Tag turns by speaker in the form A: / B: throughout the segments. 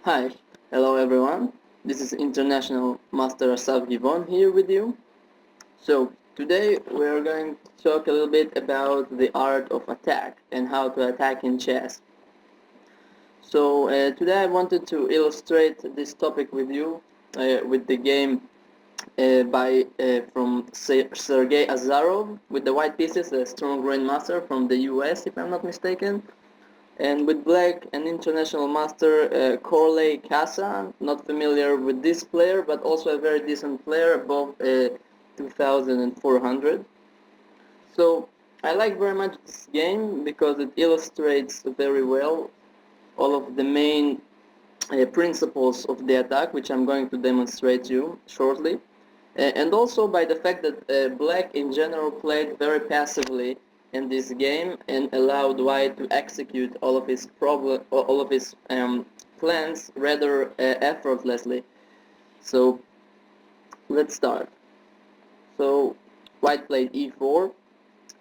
A: Hi, hello everyone. This is International Master Asaf Givon here with you. So today we are going to talk a little bit about the art of attack and how to attack in chess. So today I wanted to illustrate this topic with you with the game from Sergei Azarov with the white pieces, a strong grandmaster from the US if I'm not mistaken. And with black, an international master, Corley Casa, not familiar with this player, but also a very decent player, above 2,400. So I like very much this game because it illustrates very well all of the main principles of the attack, which I'm going to demonstrate to you shortly. And also by the fact that black in general played very passively in this game and allowed white to execute all of his plans rather effortlessly. So let's start. So white played e4,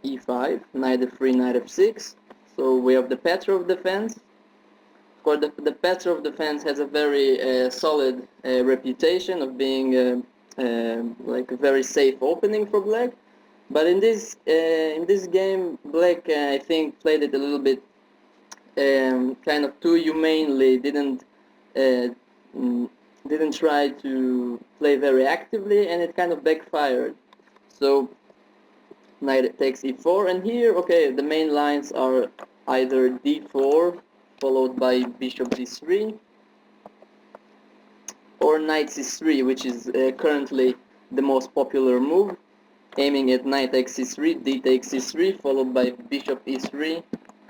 A: e5, knight f3, knight f6. So we have the pattern of defense. Of course, the pattern of defense has a very solid reputation of being like a very safe opening for black. But in this game, black I think played it a little bit kind of too humanely. Didn't try to play very actively, and it kind of backfired. So knight takes e4, and here, okay, the main lines are either d4 followed by bishop d3, or knight c3, which is currently the most popular move, aiming at knight takes c3, d takes c3, followed by bishop e3,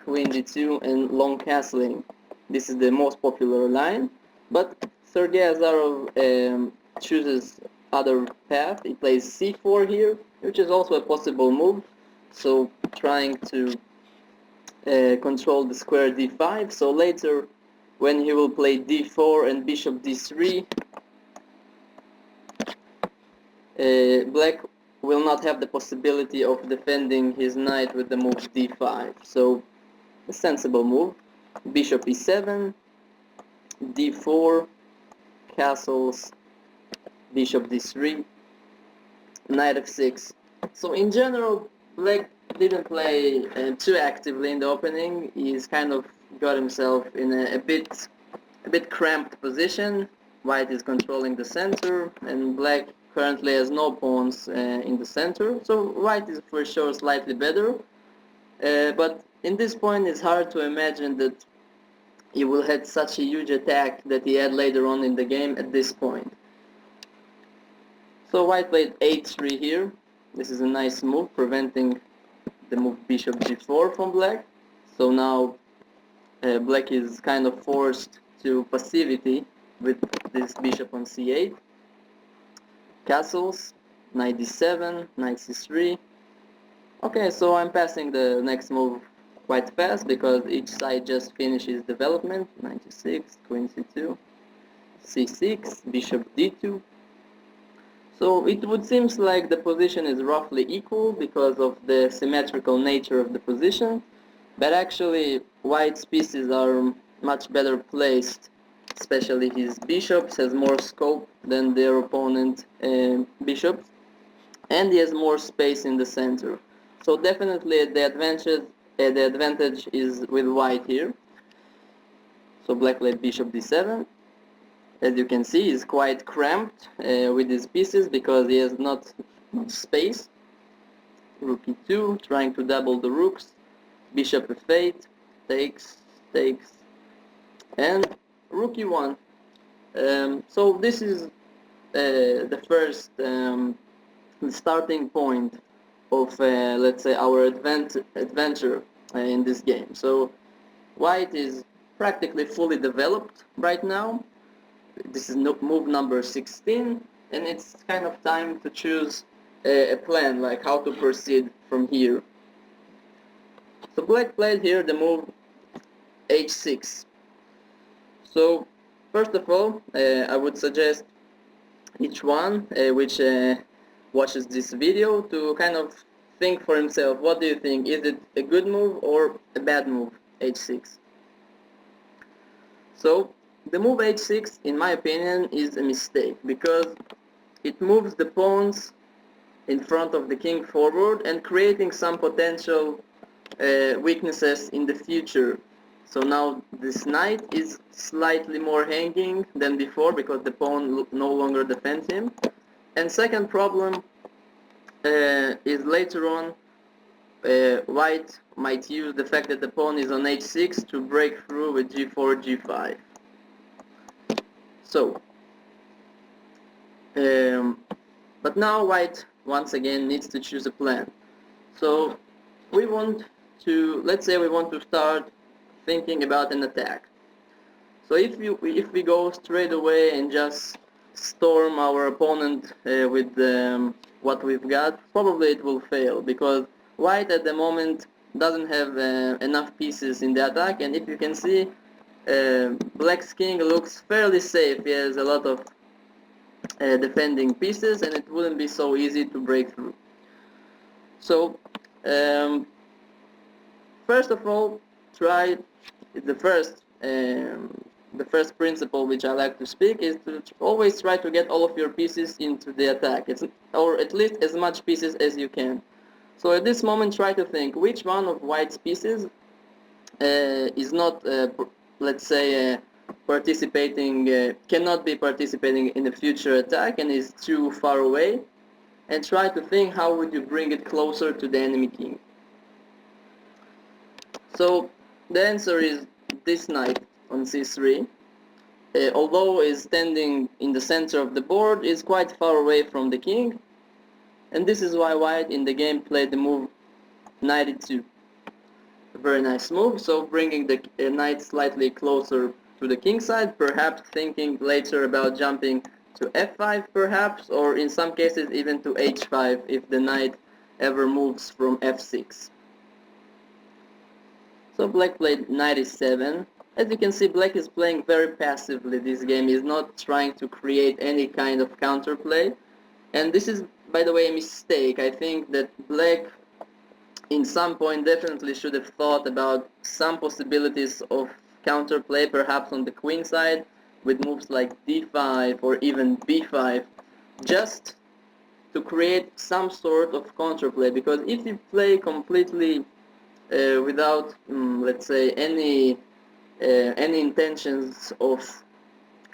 A: queen d2, and long castling. This is the most popular line, but Sergei Azarov chooses other path. He plays c4 here, which is also a possible move, so trying to control the square d5. So later, when he will play d4 and bishop d3, black will not have the possibility of defending his knight with the move d5. So a sensible move. Bishop e7, d4, castles, bishop d3, knight f6. So in general, black didn't play too actively in the opening. He's kind of got himself in a bit cramped position. White is controlling the center, and black currently has no pawns in the center. So white is for sure slightly better. But in this point, it's hard to imagine that he will have such a huge attack that he had later on in the game at this point. So white played h3 here. This is a nice move, preventing the move bishop g4 from black. So now black is kind of forced to passivity with this bishop on c8. Castles, knight d7, knight c3. Okay, so I'm passing the next move quite fast because each side just finishes development. Knight g6, queen c2, c6, bishop d2. So it would seem like the position is roughly equal because of the symmetrical nature of the position, but actually white's pieces are much better placed, especially his bishops has more scope than their opponent bishops, and he has more space in the center. So definitely the advantage is with white here. So black played bishop d7. As you can see, he's quite cramped with his pieces because he has not much space. Rook e2, trying to double the rooks. Bishop f8, takes, and rook e1. So this is the first starting point of, let's say, our adventure in this game. So white is practically fully developed right now. This is move number 16, and it's kind of time to choose a plan, like how to proceed from here. So black played here the move h6. So first of all, I would suggest each one which watches this video to kind of think for himself, what do you think? Is it a good move or a bad move, h6? So the move h6, in my opinion, is a mistake because it moves the pawns in front of the king forward and creating some potential weaknesses in the future. So now this knight is slightly more hanging than before because the pawn no longer defends him. And second problem is later on white might use the fact that the pawn is on h6 to break through with g4, g5. So, but now white once again needs to choose a plan. So we want to, let's say we want to start thinking about an attack. So if we go straight away and just storm our opponent with what we've got, probably it will fail because white at the moment doesn't have enough pieces in the attack, and if you can see, black's king looks fairly safe. He has a lot of defending pieces and it wouldn't be so easy to break through. So first of all, try the first principle which I like to speak is to always try to get all of your pieces into the attack, or at least as much pieces as you can. So at this moment try to think which one of white's pieces is not, let's say, cannot be participating in a future attack and is too far away, and try to think how would you bring it closer to the enemy king. So the answer is this knight on c3, although is standing in the center of the board, is quite far away from the king, and this is why white in the game played the move knight e2. A very nice move, so bringing the knight slightly closer to the king side, perhaps thinking later about jumping to f5 perhaps, or in some cases even to h5 if the knight ever moves from f6. So black played knight e7. As you can see, black is playing very passively this game. He's not trying to create any kind of counterplay, and this is, by the way, a mistake. I think that black in some point definitely should have thought about some possibilities of counterplay, perhaps on the queen side with moves like d5 or even b5, just to create some sort of counterplay, because if you play completely without, let's say, any intentions of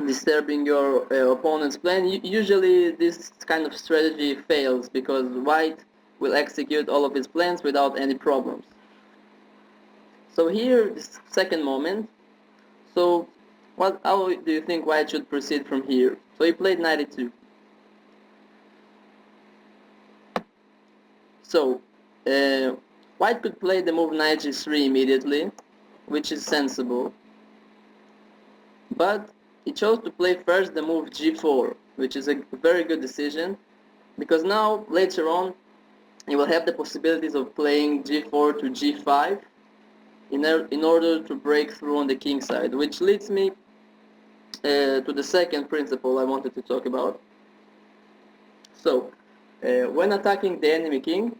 A: disturbing your opponent's plan, usually this kind of strategy fails because white will execute all of his plans without any problems. So here, this second moment. So how do you think white should proceed from here? So he played knight e2. So white could play the move knight g3 immediately, which is sensible. But he chose to play first the move g4, which is a very good decision, because now later on you will have the possibilities of playing g4 to g5 in order to break through on the king side, which leads me to the second principle I wanted to talk about. So when attacking the enemy king,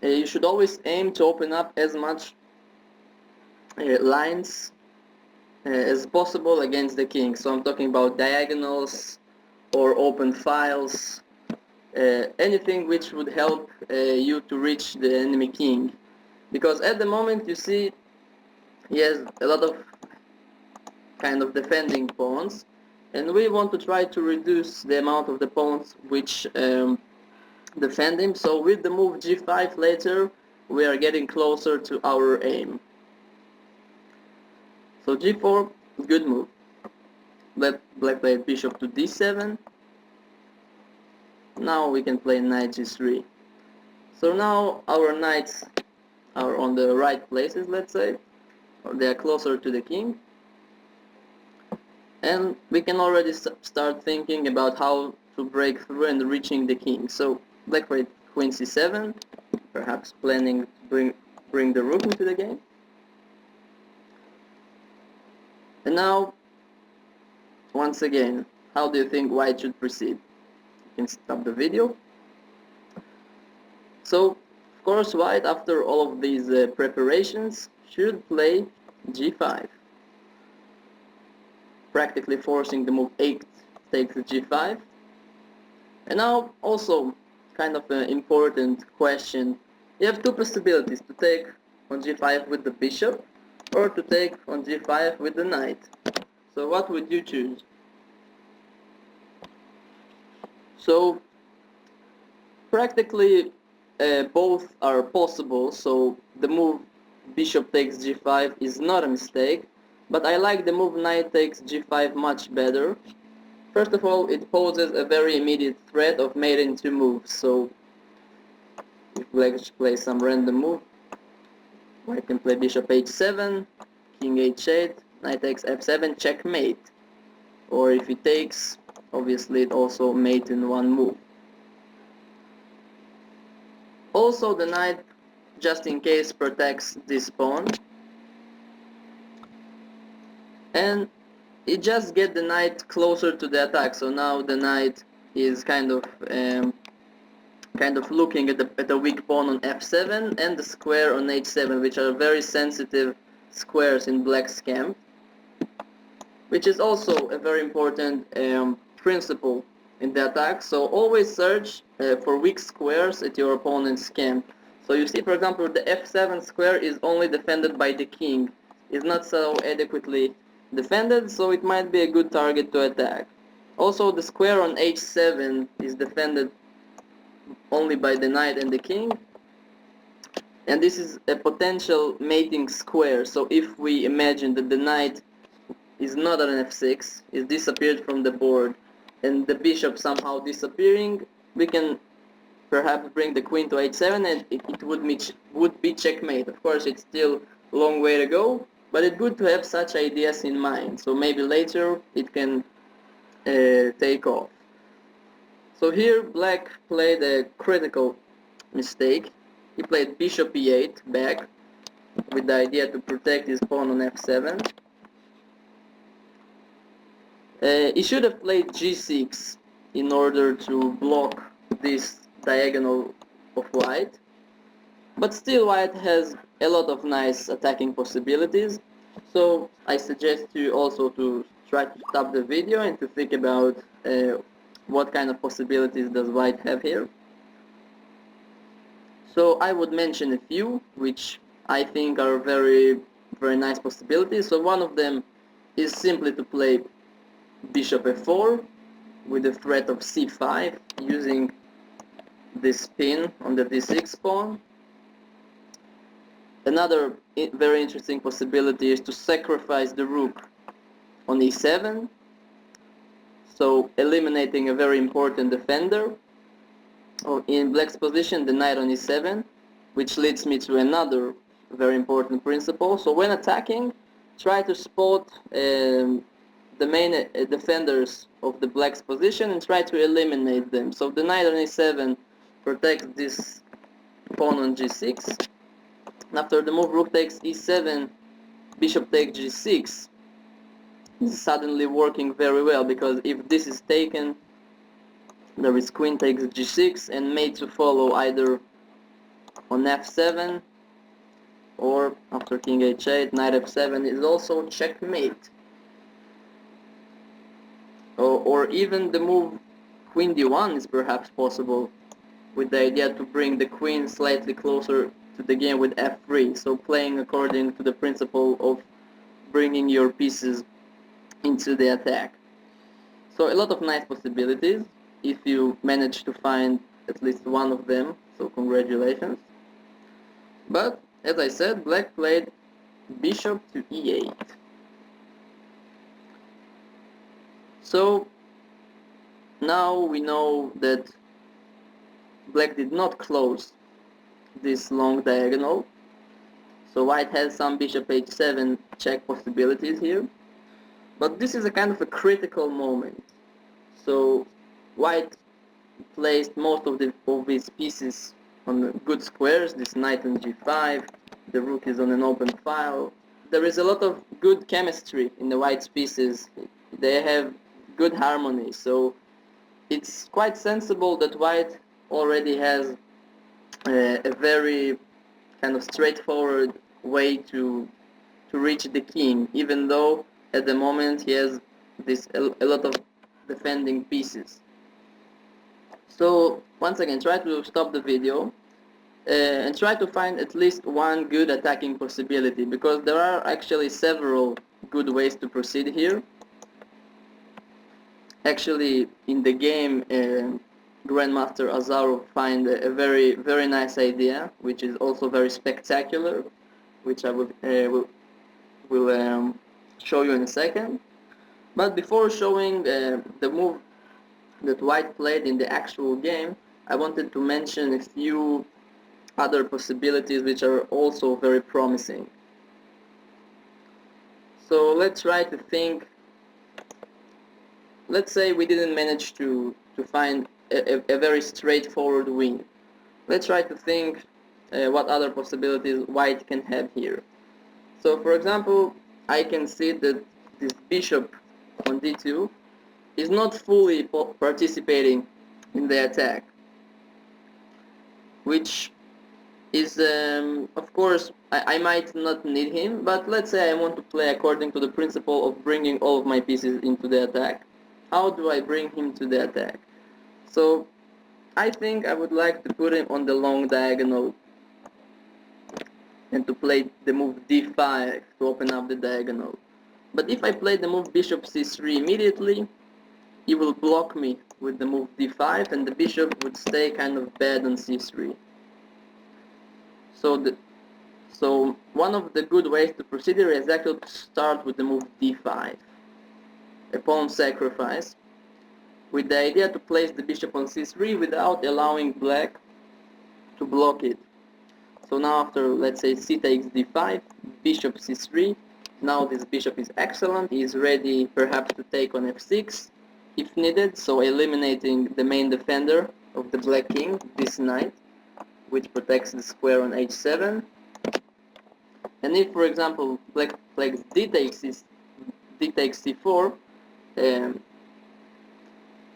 A: you should always aim to open up as much lines as possible against the king. So I'm talking about diagonals or open files, anything which would help you to reach the enemy king, because at the moment you see he has a lot of kind of defending pawns, and we want to try to reduce the amount of the pawns which defend him. So with the move g5 later we are getting closer to our aim. So g4, good move. Black played bishop to d7. Now we can play knight g3. So now our knights are on the right places, let's say, or they are closer to the king, and we can already start thinking about how to break through and reaching the king. So black played queen c7, perhaps planning to bring the rook into the game. And now, once again, how do you think white should proceed? You can stop the video. So, of course, white, after all of these preparations, should play g5. practically forcing the move 8 takes g5. And now also kind of an important question. You have two possibilities: to take on g5 with the bishop, or to take on g5 with the knight. So what would you choose? So practically both are possible, so the move bishop takes g5 is not a mistake, but I like the move knight takes g5 much better. First of all, it poses a very immediate threat of mate in two moves, so if black plays some random move, white can play bishop h7, king h8, knight takes f7, checkmate. Or if he takes, obviously it also mate in one move. Also the knight, just in case, protects this pawn, and it just gets the knight closer to the attack. So now the knight is kind of looking at the weak pawn on f7 and the square on h7, which are very sensitive squares in black's camp, which is also a very important principle in the attack. So always search for weak squares at your opponent's camp. So you see, for example, the f7 square is only defended by the king. It's not so adequately defended, so it might be a good target to attack. Also, the square on h7 is defended only by the knight and the king, and this is a potential mating square. So if we imagine that the knight is not on f6, is disappeared from the board, and the bishop somehow disappearing, we can perhaps bring the queen to h7, and it would be checkmate. Of course, it's still a long way to go, but it's good to have such ideas in mind, so maybe later it can take off. So here black played a critical mistake. He played bishop e8 back with the idea to protect his pawn on f7. He should have played g6 in order to block this diagonal of white, but still white has a lot of nice attacking possibilities, so I suggest you also to try to stop the video and to think about what kind of possibilities does white have here. So I would mention a few which I think are very nice possibilities. So one of them is simply to play bishop f4 with the threat of c5 using this pin on the d6 pawn. Another very interesting possibility is to sacrifice the rook on e7, so eliminating a very important defender. In black's position, the knight on e7, which leads me to another very important principle. So when attacking, try to spot the main defenders of the black's position and try to eliminate them. So the knight on e7 protects this pawn on g6. And after the move rook takes e7, bishop takes g6, this is suddenly working very well, because if this is taken, there is queen takes g6 and mate to follow either on f7, or after king h8, knight f7 is also checkmate. Or even the move queen d1 is perhaps possible, with the idea to bring the queen slightly closer to the game with f3, so playing according to the principle of bringing your pieces into the attack. So a lot of nice possibilities if you manage to find at least one of them, so congratulations. But as I said, black played bishop to e8. So now we know that black did not close this long diagonal, so white has some bishop h7 check possibilities here, but this is a kind of a critical moment. So white placed most of his pieces on good squares, this knight on g5, the rook is on an open file. There is a lot of good chemistry in the white's pieces, they have good harmony, so it's quite sensible that white already has a very kind of straightforward way to reach the king, even though at the moment he has a lot of defending pieces. So once again, try to stop the video and try to find at least one good attacking possibility, because there are actually several good ways to proceed here. Actually, in the game, Grandmaster Azarov find a very nice idea, which is also very spectacular, which I will show you in a second. But before showing the move that White played in the actual game, I wanted to mention a few other possibilities which are also very promising. So let's try to think. Let's say we didn't manage to find a very straightforward win. Let's try to think what other possibilities White can have here. So for example, I can see that this bishop on d2 is not fully participating in the attack, which is, of course, I might not need him, but let's say I want to play according to the principle of bringing all of my pieces into the attack. How do I bring him to the attack? So I think I would like to put him on the long diagonal and to play the move d5 to open up the diagonal. But if I play the move bishop c3 immediately, he will block me with the move d5 and the bishop would stay kind of bad on c3. So one of the good ways to proceed here is actually to start with the move d5, a pawn sacrifice, with the idea to place the bishop on c3 without allowing black to block it. So now after, let's say, c takes d5, bishop c3, now this bishop is excellent, he is ready perhaps to take on f6 if needed, so eliminating the main defender of the black king, this knight, which protects the square on h7. And if, for example, black plays d takes c4,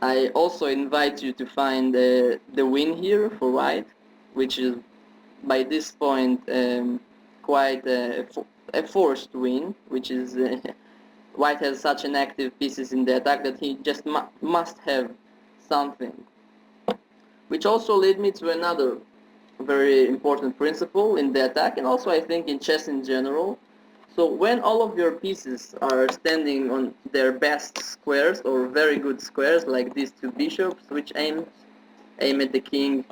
A: I also invite you to find the win here for white, which is by this point quite a forced win, which is white has such an active pieces in the attack that he just must have something. Which also led me to another very important principle in the attack, and also I think in chess in general. So when all of your pieces are standing on their best squares or very good squares, like these two bishops which aim at the king,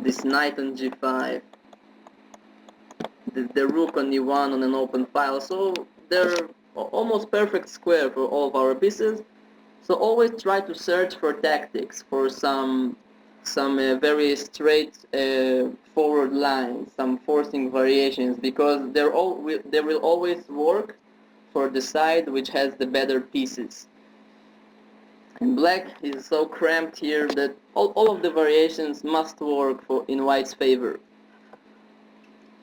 A: this knight on g5, the rook on e1 on an open file, so they're almost perfect square for all of our pieces. So always try to search for tactics, for some very straight forward lines, some forcing variations, because they will always work for the side which has the better pieces. And black is so cramped here that all of the variations must work in white's favor.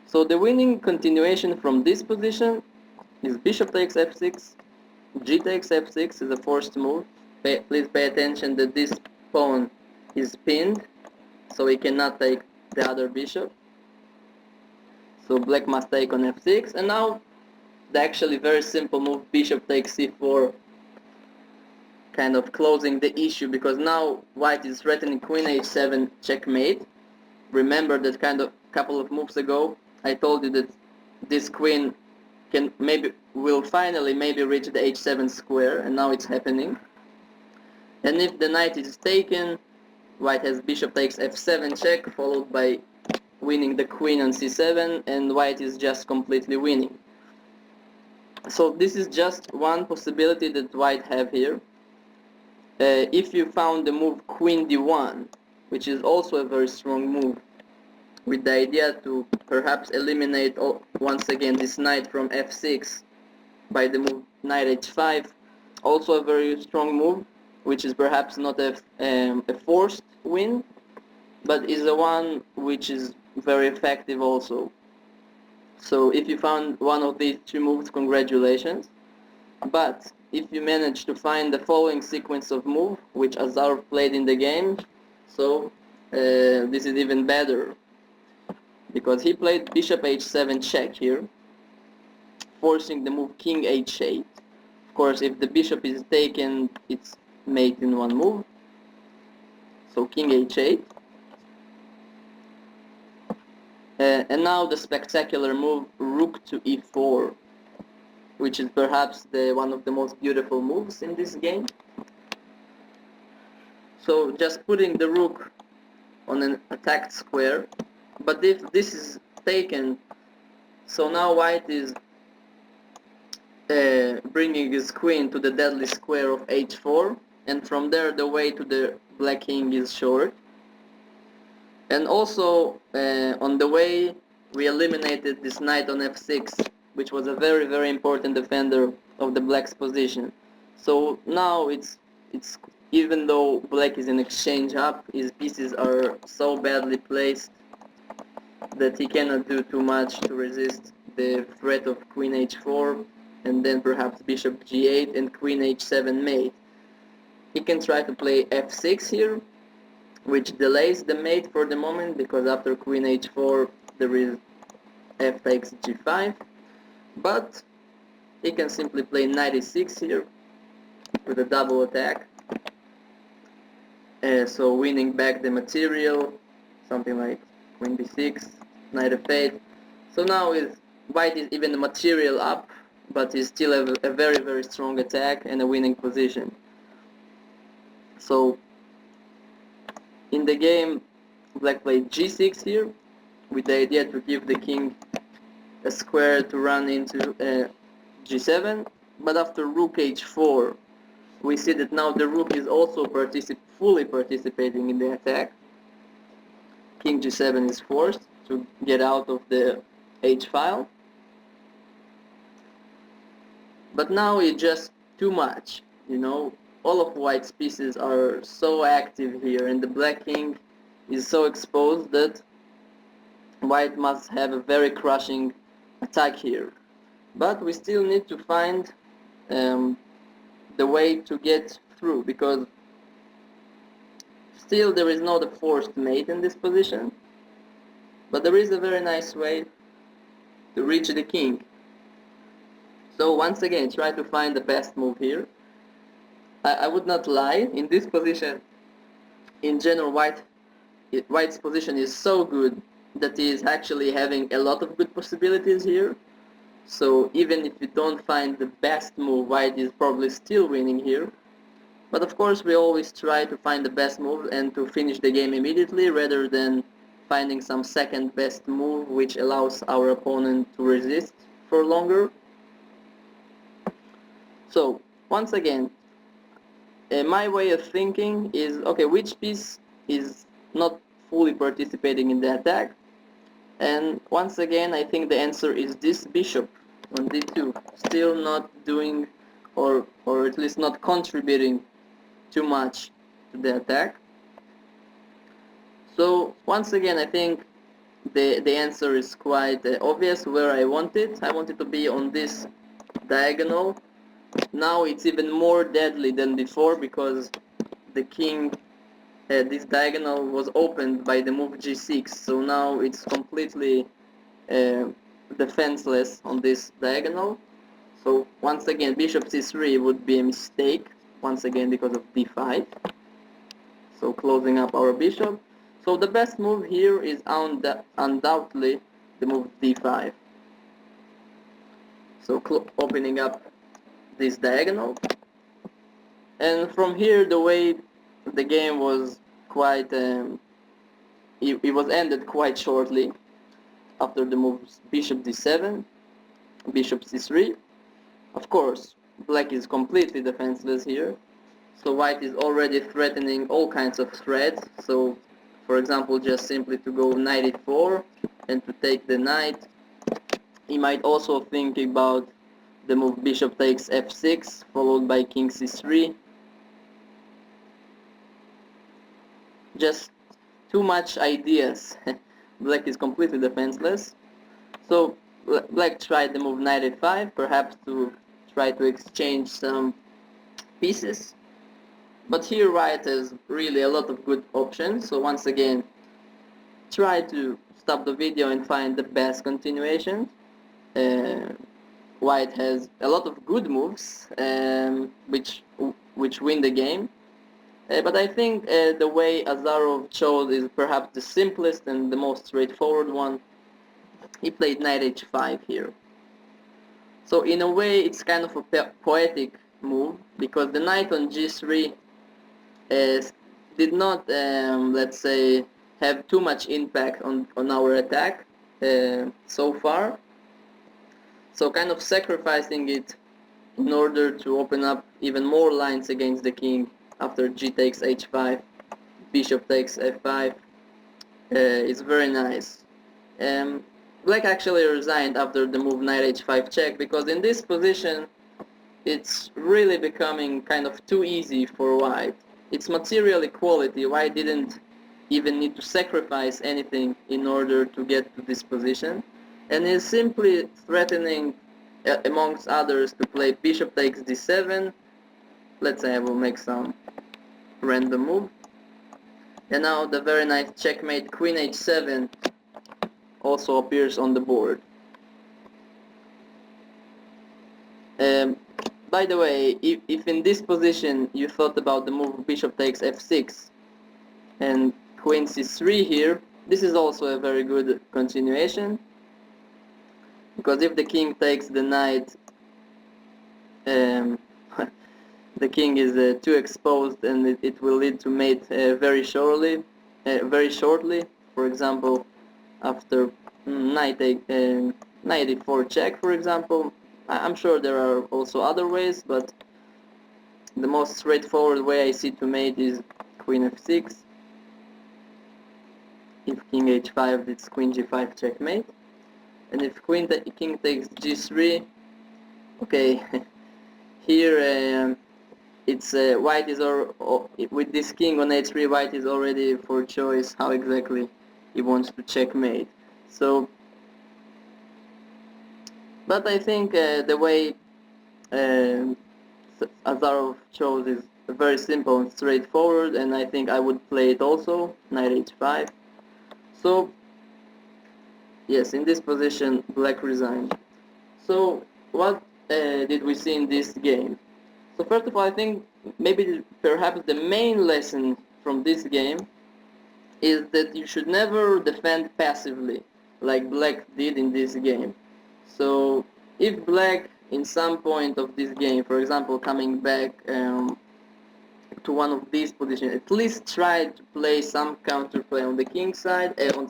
A: So the winning continuation from this position is bishop takes f6, g takes f6 is a forced move. Please pay attention that this pawn is pinned, so he cannot take the other bishop. So black must take on f6, and now the actually very simple move bishop takes c4, kind of closing the issue, because now white is threatening queen h7 checkmate. Remember that kind of couple of moves ago I told you that this queen will finally reach the h7 square, and now it's happening. And if the knight is taken, white has bishop takes f7 check, followed by winning the queen on c7, and white is just completely winning. So this is just one possibility that white have here. If you found the move queen d1, which is also a very strong move, with the idea to perhaps eliminate once again this knight from f6 by the move knight h5, also a very strong move, which is perhaps not a forced win, but is the one which is very effective also. So if you found one of these two moves, congratulations. But if you manage to find the following sequence of move which Azarov played in the game, so this is even better, because he played bishop h7 check here, forcing the move king h8. Of course, if the bishop is taken, it's mate in one move. So king h8. And now the spectacular move, rook to e4, which is perhaps one of the most beautiful moves in this game. So just putting the rook on an attacked square, but if this is taken, so now white is bringing his queen to the deadly square of h4, and from there the way to the black king is short. And also on the way we eliminated this knight on f6, which was a very, very important defender of the black's position. So now it's even though black is in exchange up, his pieces are so badly placed that he cannot do too much to resist the threat of queen h4 and then perhaps bishop g8 and queen h7 mate. He can try to play f6 here, which delays the mate for the moment, because after queen h4 there is f takes g5, but he can simply play knight e6 here with a double attack, so winning back the material, something like queen b6, knight f8. So now white is even the material up, but he still have a very, very strong attack and a winning position. So in the game, black played g6 here, with the idea to give the king a square to run into g7, but after rook h4, we see that now the rook is also fully participating in the attack. King g7 is forced to get out of the h-file, but now it's just too much, you know. All of white's pieces are so active here, and the black king is so exposed that white must have a very crushing attack here. But we still need to find the way to get through, because still there is not a forced mate in this position, but there is a very nice way to reach the king. So once again, try to find the best move here. I would not lie, in this position, in general, white's position is so good that he is actually having a lot of good possibilities here. So even if you don't find the best move, white is probably still winning here. But of course we always try to find the best move and to finish the game immediately, rather than finding some second best move which allows our opponent to resist for longer. So once again, my way of thinking is, okay, which piece is not fully participating in the attack? And once again, I think the answer is this bishop on d2, still not doing, or at least not contributing too much to the attack. So once again, I think the answer is quite obvious where I want it. I want it to be on this diagonal. Now it's even more deadly than before, because the king, this diagonal was opened by the move g6, so now it's completely defenseless on this diagonal. So once again, bishop c3 would be a mistake, once again because of d5, so closing up our bishop. So the best move here is undoubtedly the move d5, so opening up this diagonal. And from here the way the game was quite it was ended quite shortly after the moves bishop d7, bishop c3. Of course black is completely defenseless here, so white is already threatening all kinds of threats. So for example, just simply to go knight e4 and to take the knight. He might also think about the move bishop takes f6 followed by king c3. Just too much ideas. Black is completely defenseless. So black tried the move knight e5, perhaps to try to exchange some pieces. But here white has really a lot of good options. So once again, try to stop the video and find the best continuation. white has a lot of good moves, which win the game. But I think the way Azarov chose is perhaps the simplest and the most straightforward one. He played knight h5 here. So in a way, it's kind of a poetic move, because the knight on g3 did not, let's say, have too much impact on our attack so far. So kind of sacrificing it in order to open up even more lines against the king after g takes h5, bishop takes f5, is very nice. Black actually resigned after the move knight h5 check, because in this position it's really becoming kind of too easy for white. It's material equality. White didn't even need to sacrifice anything in order to get to this position, and is simply threatening, amongst others, to play bishop takes d7. Let's say I will make some random move, and now the very nice checkmate queen h7 also appears on the board. By the way, if in this position you thought about the move bishop takes f6 and queen c3 here, this is also a very good continuation, because if the king takes the knight, the king is too exposed, and it will lead to mate very shortly. For example, after knight e4 check, for example. I'm sure there are also other ways, but the most straightforward way I see to mate is queen f6. If king h5, it's queen g5 checkmate. And if king takes g3, okay, here it's white is with this king on h3, white is already for choice how exactly he wants to checkmate. So, but I think the way Azarov chose is very simple and straightforward, and I think I would play it also, knight h5. So, yes, in this position, black resigned. So, what did we see in this game? So first of all, I think maybe perhaps the main lesson from this game is that you should never defend passively, like black did in this game. So if black in some point of this game, for example coming back to one of these positions, at least try to play some counterplay on the king side, on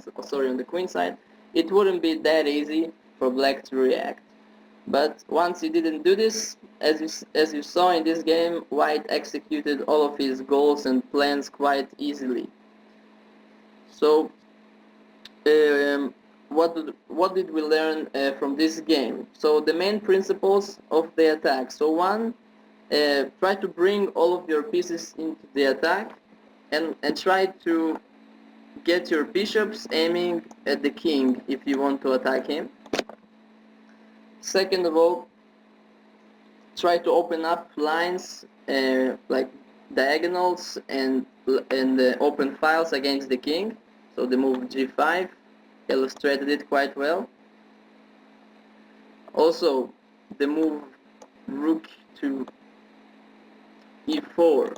A: the queen side, it wouldn't be that easy for black to react. But once he didn't do this, as you saw in this game, white executed all of his goals and plans quite easily. So what did we learn from this game? So the main principles of the attack. So one, try to bring all of your pieces into the attack, and try to get your bishops aiming at the king if you want to attack him. Second of all, try to open up lines like diagonals and open files against the king. So the move g5 illustrated it quite well. Also, the move rook to e4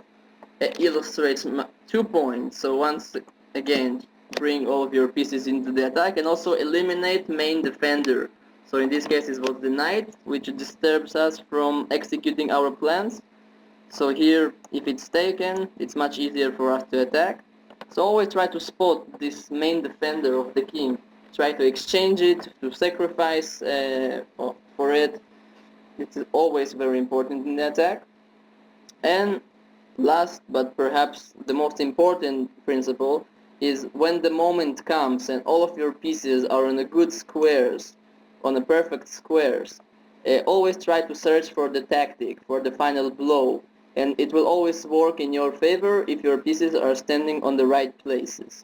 A: illustrates 2 points. So once again, bring all of your pieces into the attack, and also eliminate main defender. So in this case it was the knight, which disturbs us from executing our plans. So here, if it's taken, it's much easier for us to attack. So always try to spot this main defender of the king. Try to exchange it, to sacrifice for it. It's always very important in the attack. And last, but perhaps the most important principle, is when the moment comes and all of your pieces are on a good squares, on a perfect squares, always try to search for the tactic, for the final blow, and it will always work in your favor if your pieces are standing on the right places.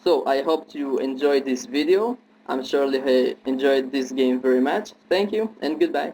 A: So I hope you enjoyed this video. I'm surely enjoyed this game very much. Thank you and goodbye.